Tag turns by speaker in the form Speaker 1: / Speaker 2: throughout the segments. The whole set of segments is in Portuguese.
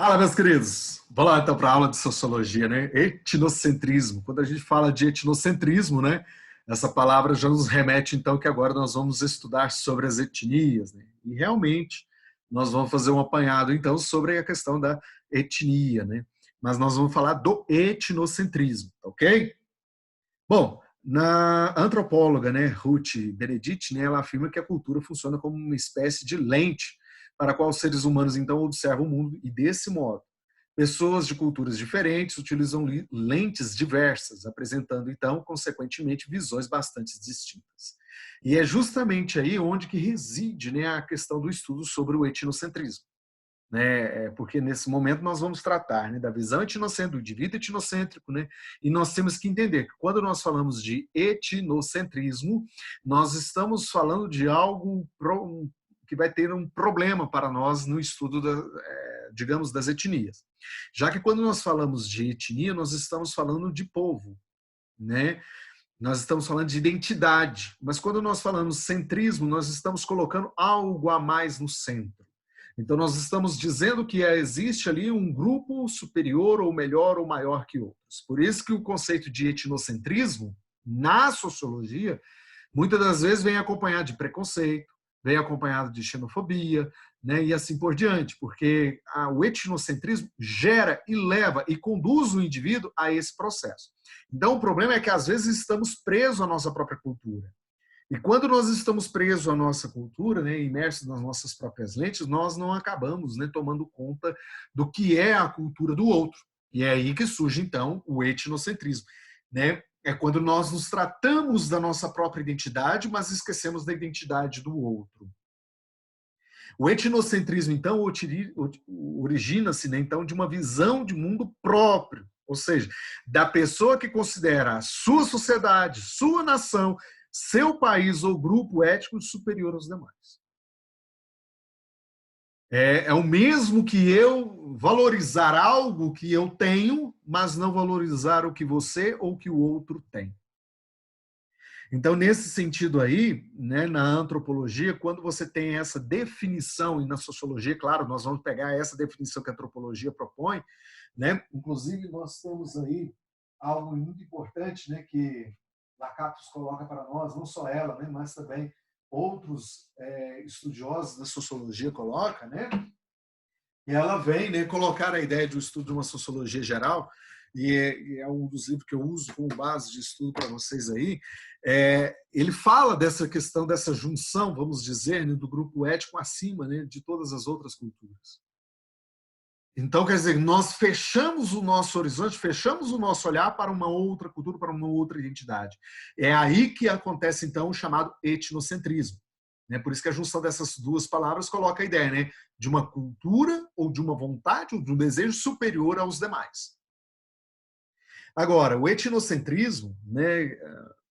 Speaker 1: Fala, meus queridos! Vamos lá, então, para a aula de sociologia, né? Etnocentrismo. Quando a gente fala de etnocentrismo, né? Essa palavra já nos remete, então, que agora nós vamos estudar sobre as etnias, né? E, realmente, nós vamos fazer um apanhado, então, sobre a questão da etnia, né? Mas nós vamos falar do etnocentrismo, ok? Bom, na antropóloga, né, Ruth Benedict, né, ela afirma que a cultura funciona como uma espécie de lente para a qual os seres humanos então observam o mundo e desse modo pessoas de culturas diferentes utilizam lentes diversas, apresentando então consequentemente visões bastante distintas. E é justamente aí onde que reside, né, a questão do estudo sobre o etnocentrismo, né? Porque nesse momento nós vamos tratar, né, da visão etnocêntrica, do indivíduo etnocêntrico, né? E nós temos que entender que quando nós falamos de etnocentrismo, nós estamos falando de algo que vai ter um problema para nós no estudo, digamos, das etnias. Já que quando nós falamos de etnia, nós estamos falando de povo, né? Nós estamos falando de identidade, mas quando nós falamos centrismo, nós estamos colocando algo a mais no centro. Então, nós estamos dizendo que existe ali um grupo superior ou melhor ou maior que outros. Por isso que o conceito de etnocentrismo, na sociologia, muitas das vezes vem acompanhado de preconceito, vem acompanhado de xenofobia, né, e assim por diante, porque o etnocentrismo gera e leva e conduz o indivíduo a esse processo. Então, o problema é que, às vezes, estamos presos à nossa própria cultura. E quando nós estamos presos à nossa cultura, né, imersos nas nossas próprias lentes, nós não acabamos, né, tomando conta do que é a cultura do outro. E é aí que surge, então, o etnocentrismo, né? É quando nós nos tratamos da nossa própria identidade, mas esquecemos da identidade do outro. O etnocentrismo, então, origina-se, né, então, de uma visão de mundo próprio, ou seja, da pessoa que considera a sua sociedade, sua nação, seu país ou grupo étnico superior aos demais. É o mesmo que eu valorizar algo que eu tenho, mas não valorizar o que você ou que o outro tem. Então, nesse sentido aí, né, na antropologia, quando você tem essa definição, e na sociologia, claro, nós vamos pegar essa definição que a antropologia propõe, né? Inclusive, nós temos aí algo muito importante, né, que Lakatos coloca para nós, não só ela, né, mas também outros estudiosos da sociologia colocam, né? E ela vem, né, colocar a ideia de um estudo de uma sociologia geral, e é um dos livros que eu uso como base de estudo para vocês aí. Ele fala dessa questão, dessa junção, vamos dizer, né, do grupo étnico acima, né, de todas as outras culturas. Então, quer dizer, nós fechamos o nosso horizonte, fechamos o nosso olhar para uma outra cultura, para uma outra identidade. É aí que acontece, então, o chamado etnocentrismo. Por isso que a junção dessas duas palavras coloca a ideia, né, de uma cultura ou de uma vontade ou de um desejo superior aos demais. Agora, o etnocentrismo, né,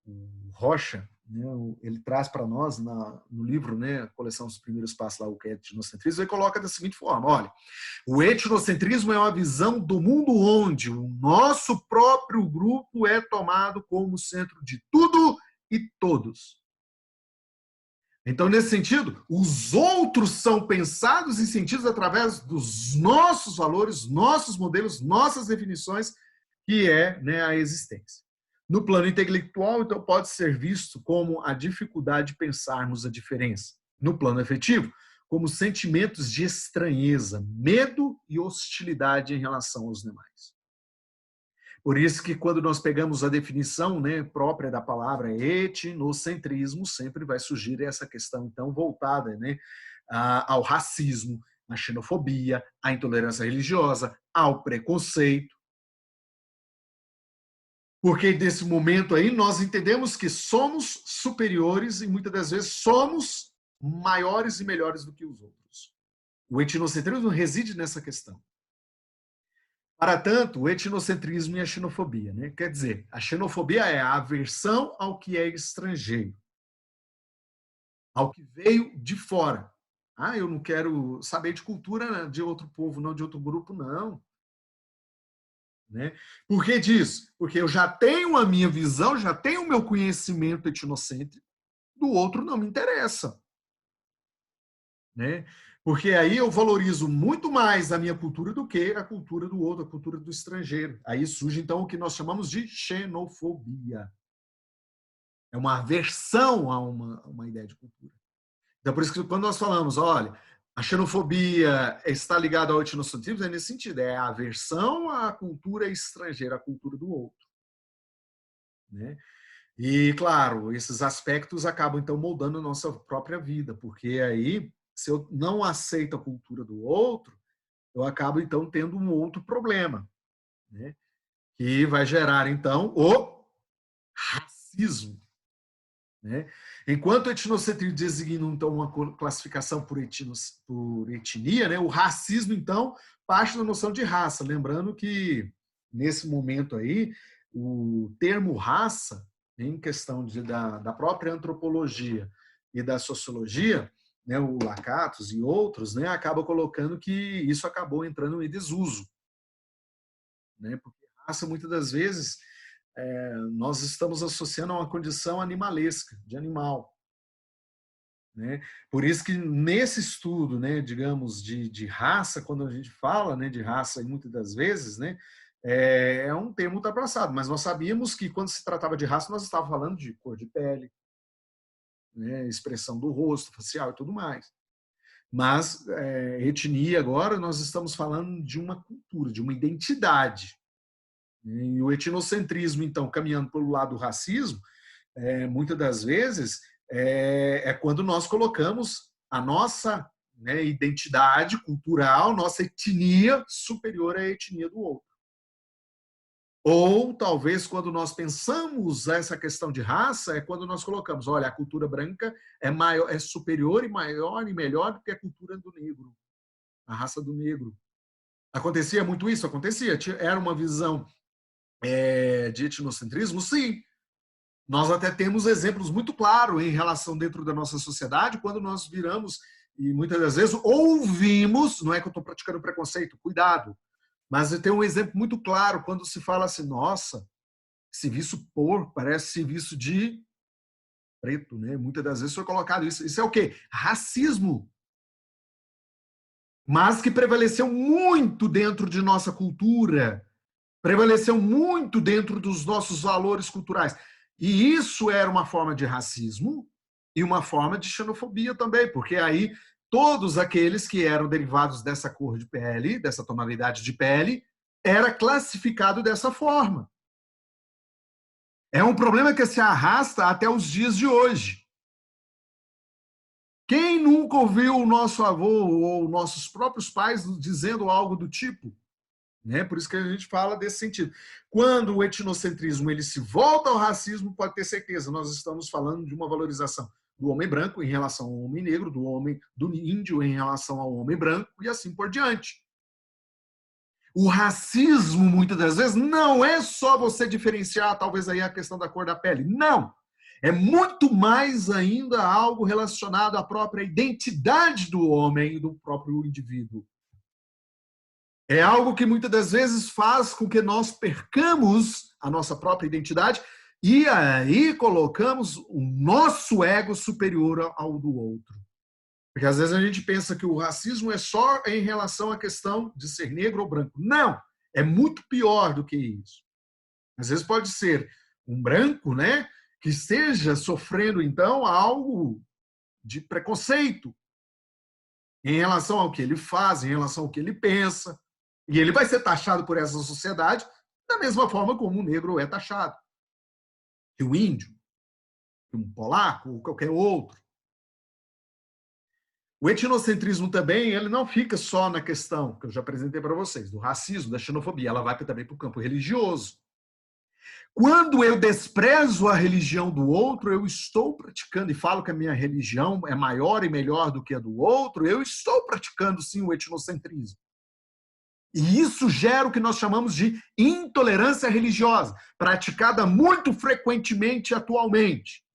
Speaker 1: o Rocha, né, ele traz para nós no livro, né, a coleção dos primeiros passos lá, o que é etnocentrismo, ele coloca da seguinte forma: olha, o etnocentrismo é uma visão do mundo onde o nosso próprio grupo é tomado como centro de tudo e todos. Então, nesse sentido, os outros são pensados e sentidos através dos nossos valores, nossos modelos, nossas definições, que é, né, a existência. No plano intelectual, então, pode ser visto como a dificuldade de pensarmos a diferença. No plano afetivo, como sentimentos de estranheza, medo e hostilidade em relação aos demais. Por isso que quando nós pegamos a definição, né, própria da palavra etnocentrismo, sempre vai surgir essa questão então voltada, né, ao racismo, à xenofobia, à intolerância religiosa, ao preconceito. Porque nesse momento aí nós entendemos que somos superiores e muitas das vezes somos maiores e melhores do que os outros. O etnocentrismo reside nessa questão. Para tanto, o etnocentrismo e a xenofobia, né? Quer dizer, a xenofobia é a aversão ao que é estrangeiro, ao que veio de fora. Eu não quero saber de cultura de outro povo, não, de outro grupo, não. Né? Por que disso? Porque eu já tenho a minha visão, já tenho o meu conhecimento etnocêntrico, do outro não me interessa. Né? Porque aí eu valorizo muito mais a minha cultura do que a cultura do outro, a cultura do estrangeiro. Aí surge, então, o que nós chamamos de xenofobia. É uma aversão a uma ideia de cultura. Então, por isso que quando nós falamos, olha, a xenofobia está ligada ao etnocentrismo, é nesse sentido, é a aversão à cultura estrangeira, à cultura do outro. Né? E, claro, esses aspectos acabam, então, moldando a nossa própria vida, porque aí, se eu não aceito a cultura do outro, eu acabo, então, tendo um outro problema, né? Que vai gerar, então, o racismo. Né? Enquanto o etnocentrismo designa, então, uma classificação por etnia, né? O racismo, então, parte da noção de raça. Lembrando que, nesse momento aí, o termo raça, em questão da própria antropologia e da sociologia, né, o Lakatos e outros, né, acaba colocando que isso acabou entrando em desuso. Né? Porque raça, muitas das vezes, nós estamos associando a uma condição animalesca, de animal. Né? Por isso que nesse estudo, né, digamos, de raça, quando a gente fala, né, de raça, muitas das vezes, né, é um termo ultrapassado, mas nós sabíamos que quando se tratava de raça, nós estávamos falando de cor de pele, né, expressão do rosto, facial e tudo mais. Mas etnia agora nós estamos falando de uma cultura, de uma identidade. E o etnocentrismo, então, caminhando pelo lado do racismo, muitas das vezes é quando nós colocamos a nossa, né, identidade cultural, nossa etnia superior à etnia do outro. Ou talvez quando nós pensamos essa questão de raça, é quando nós colocamos, olha, a cultura branca é maior, é superior e maior e melhor do que a cultura do negro, a raça do negro. Acontecia muito isso? Acontecia. Era uma visão de etnocentrismo? Sim. Nós até temos exemplos muito claros em relação dentro da nossa sociedade, quando nós viramos, e muitas das vezes ouvimos, não é que eu estou praticando preconceito, cuidado, mas tem um exemplo muito claro quando se fala assim, nossa, serviço porco, parece serviço de preto, né? Muitas das vezes foi colocado isso. Isso é o quê? Racismo. Mas que prevaleceu muito dentro de nossa cultura, prevaleceu muito dentro dos nossos valores culturais. E isso era uma forma de racismo e uma forma de xenofobia também, porque aí todos aqueles que eram derivados dessa cor de pele, dessa tonalidade de pele, era classificado dessa forma. É um problema que se arrasta até os dias de hoje. Quem nunca ouviu o nosso avô ou nossos próprios pais dizendo algo do tipo? Né? Por isso que a gente fala desse sentido. Quando o etnocentrismo ele se volta ao racismo, pode ter certeza, nós estamos falando de uma valorização do homem branco em relação ao homem negro, do índio em relação ao homem branco e assim por diante. O racismo, muitas das vezes, não é só você diferenciar, talvez, aí a questão da cor da pele. Não! É muito mais ainda algo relacionado à própria identidade do homem e do próprio indivíduo. É algo que muitas das vezes faz com que nós percamos a nossa própria identidade e aí colocamos o nosso ego superior ao do outro. Porque às vezes a gente pensa que o racismo é só em relação à questão de ser negro ou branco. Não, é muito pior do que isso. Às vezes pode ser um branco, né, que esteja sofrendo então algo de preconceito em relação ao que ele faz, em relação ao que ele pensa. E ele vai ser taxado por essa sociedade da mesma forma como o negro é taxado. Que o índio, que um polaco ou qualquer outro. O etnocentrismo também, ele não fica só na questão que eu já apresentei para vocês, do racismo, da xenofobia, ela vai também para o campo religioso. Quando eu desprezo a religião do outro, eu estou praticando, e falo que a minha religião é maior e melhor do que a do outro, eu estou praticando sim o etnocentrismo. E isso gera o que nós chamamos de intolerância religiosa, praticada muito frequentemente atualmente.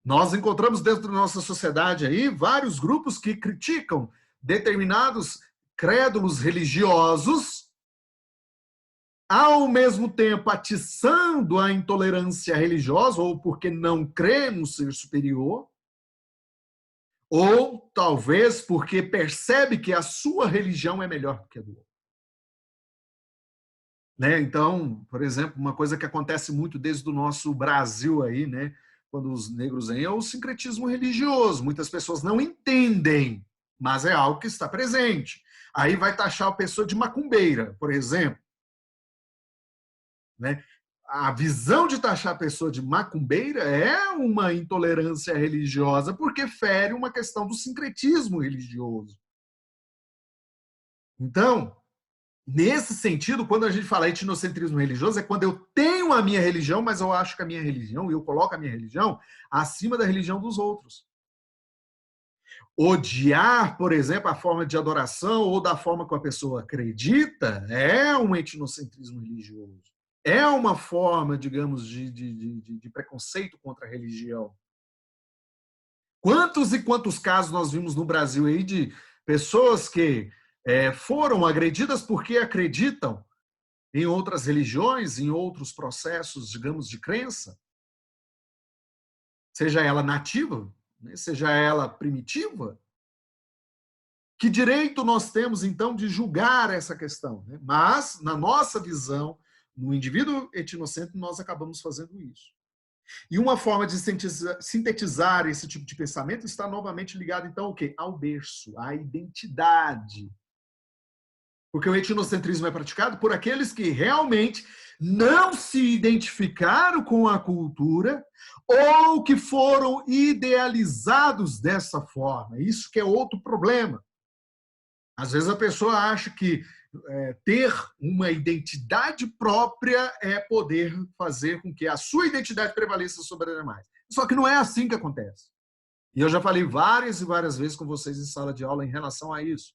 Speaker 1: Nós encontramos dentro da nossa sociedade aí vários grupos que criticam determinados crédulos religiosos, ao mesmo tempo atiçando a intolerância religiosa, ou porque não crê no ser superior, Ou talvez porque percebe que a sua religião é melhor do que a do outro. Né? Então, por exemplo, uma coisa que acontece muito desde o nosso Brasil aí, né? Quando os negros vêm, é o sincretismo religioso. Muitas pessoas não entendem, mas é algo que está presente. Aí vai taxar a pessoa de macumbeira, por exemplo. Né? A visão de taxar a pessoa de macumbeira é uma intolerância religiosa, porque fere uma questão do sincretismo religioso. Então, nesse sentido, quando a gente fala etnocentrismo religioso, é quando eu tenho a minha religião, mas eu acho que a minha religião, e eu coloco a minha religião acima da religião dos outros. Odiar, por exemplo, a forma de adoração ou da forma que a pessoa acredita é um etnocentrismo religioso. É uma forma, digamos, de preconceito contra a religião. Quantos e quantos casos nós vimos no Brasil aí de pessoas que foram agredidas porque acreditam em outras religiões, em outros processos, digamos, de crença, seja ela nativa, né, seja ela primitiva, que direito nós temos, então, de julgar essa questão? Né? Mas, na nossa visão, no indivíduo etnocêntrico, nós acabamos fazendo isso. E uma forma de sintetizar esse tipo de pensamento está novamente ligado, então, ao quê? Ao berço, à identidade. Porque o etnocentrismo é praticado por aqueles que realmente não se identificaram com a cultura ou que foram idealizados dessa forma. Isso que é outro problema. Às vezes a pessoa acha que ter uma identidade própria é poder fazer com que a sua identidade prevaleça sobre as demais. Só que não é assim que acontece. E eu já falei várias e várias vezes com vocês em sala de aula em relação a isso.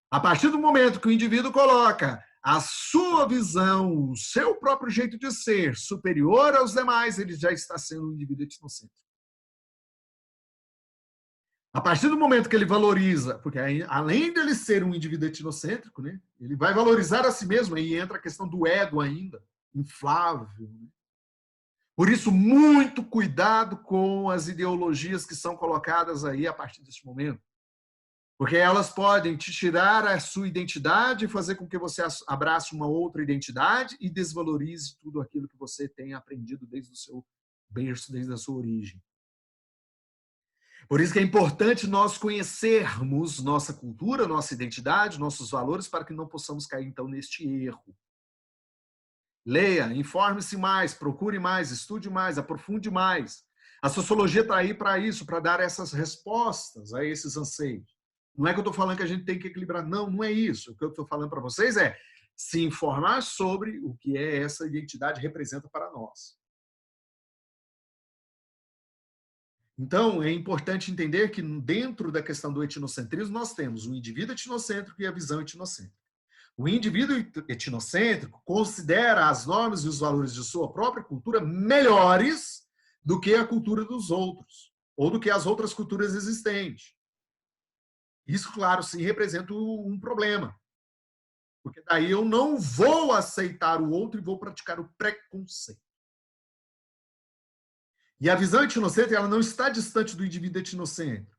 Speaker 1: A partir do momento que o indivíduo coloca a sua visão, o seu próprio jeito de ser superior aos demais, ele já está sendo um indivíduo etnocêntrico. A partir do momento que ele valoriza, porque além de ele ser um indivíduo etnocêntrico, né, ele vai valorizar a si mesmo, aí entra a questão do ego ainda, inflável. Né? Por isso, muito cuidado com as ideologias que são colocadas aí a partir desse momento. Porque elas podem te tirar a sua identidade e fazer com que você abrace uma outra identidade e desvalorize tudo aquilo que você tem aprendido desde o seu berço, desde a sua origem. Por isso que é importante nós conhecermos nossa cultura, nossa identidade, nossos valores, para que não possamos cair, então, neste erro. Leia, informe-se mais, procure mais, estude mais, aprofunde mais. A sociologia está aí para isso, para dar essas respostas a esses anseios. Não é que eu estou falando que a gente tem que equilibrar. Não, não é isso. O que eu estou falando para vocês é se informar sobre o que essa identidade representa para nós. Então, é importante entender que dentro da questão do etnocentrismo, nós temos o indivíduo etnocêntrico e a visão etnocêntrica. O indivíduo etnocêntrico considera as normas e os valores de sua própria cultura melhores do que a cultura dos outros, ou do que as outras culturas existentes. Isso, claro, sim, representa um problema. Porque daí eu não vou aceitar o outro e vou praticar o preconceito. E a visão etnocêntrica ela não está distante do indivíduo etnocêntrico.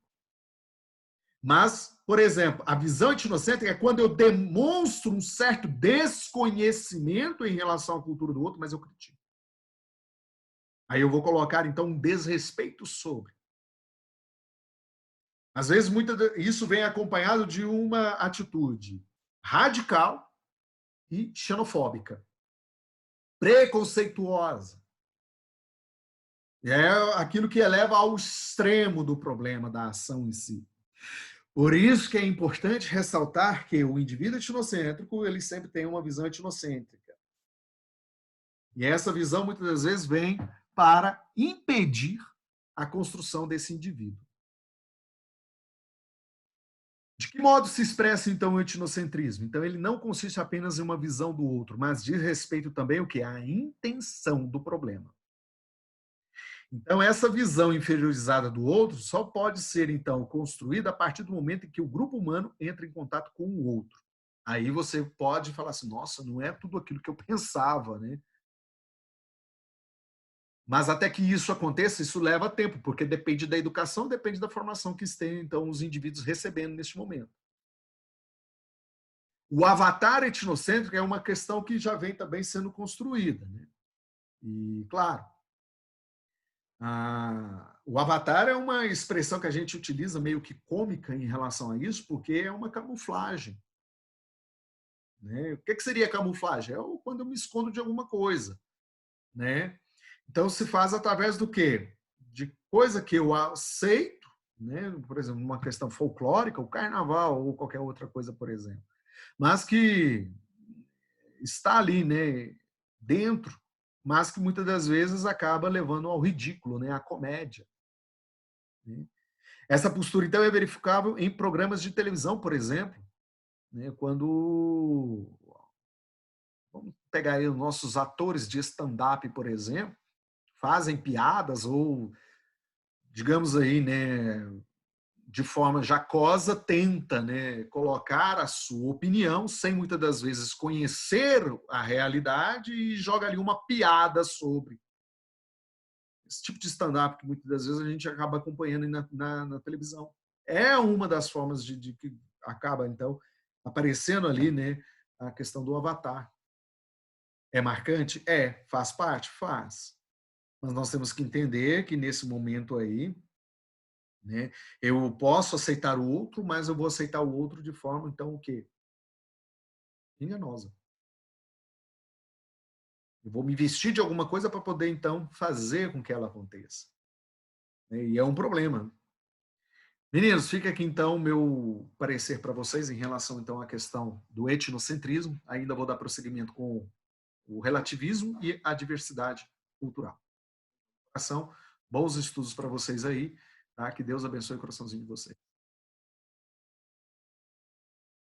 Speaker 1: Mas, por exemplo, a visão etnocêntrica é quando eu demonstro um certo desconhecimento em relação à cultura do outro, mas eu critico. Aí eu vou colocar, então, um desrespeito sobre. Às vezes, isso vem acompanhado de uma atitude radical e xenofóbica, preconceituosa. É aquilo que eleva ao extremo do problema da ação em si. Por isso que é importante ressaltar que o indivíduo etnocêntrico ele sempre tem uma visão etnocêntrica. E essa visão, muitas das vezes, vem para impedir a construção desse indivíduo. De que modo se expressa, então, o etnocentrismo? Então, ele não consiste apenas em uma visão do outro, mas diz respeito também ao que? A intenção do problema. Então, essa visão inferiorizada do outro só pode ser, então, construída a partir do momento em que o grupo humano entra em contato com o outro. Aí você pode falar assim, nossa, não é tudo aquilo que eu pensava, né? Mas até que isso aconteça, isso leva tempo, porque depende da educação, depende da formação que estejam, então, os indivíduos recebendo neste momento. O avatar etnocêntrico é uma questão que já vem também sendo construída, né? E, claro, o avatar é uma expressão que a gente utiliza meio que cômica em relação a isso, porque é uma camuflagem. Né? O que seria camuflagem? É quando eu me escondo de alguma coisa. Né? Então, se faz através do quê? De coisa que eu aceito, né? Por exemplo, uma questão folclórica, o carnaval ou qualquer outra coisa, por exemplo. Mas que está ali, né? Dentro, mas que muitas das vezes acaba levando ao ridículo, né? À comédia. Né? Essa postura, então, é verificável em programas de televisão, por exemplo, né? Quando... Vamos pegar aí os nossos atores de stand-up, por exemplo, fazem piadas ou, digamos aí, né, de forma jacosa, tenta, né, colocar a sua opinião sem muitas das vezes conhecer a realidade e joga ali uma piada sobre. Esse tipo de stand-up que muitas das vezes a gente acaba acompanhando na televisão. É uma das formas de que acaba, então, aparecendo ali, né, a questão do avatar. É marcante? É. Faz parte? Faz. Mas nós temos que entender que nesse momento aí, né, eu posso aceitar o outro, mas eu vou aceitar o outro de forma, então, o quê? Enganosa. Eu vou me vestir de alguma coisa para poder, então, fazer com que ela aconteça. E é um problema. Meninos, fica aqui, então, o meu parecer para vocês em relação, então, à questão do etnocentrismo. Ainda vou dar prosseguimento com o relativismo e a diversidade cultural. Bons estudos para vocês aí, tá? Que Deus abençoe o coraçãozinho de vocês.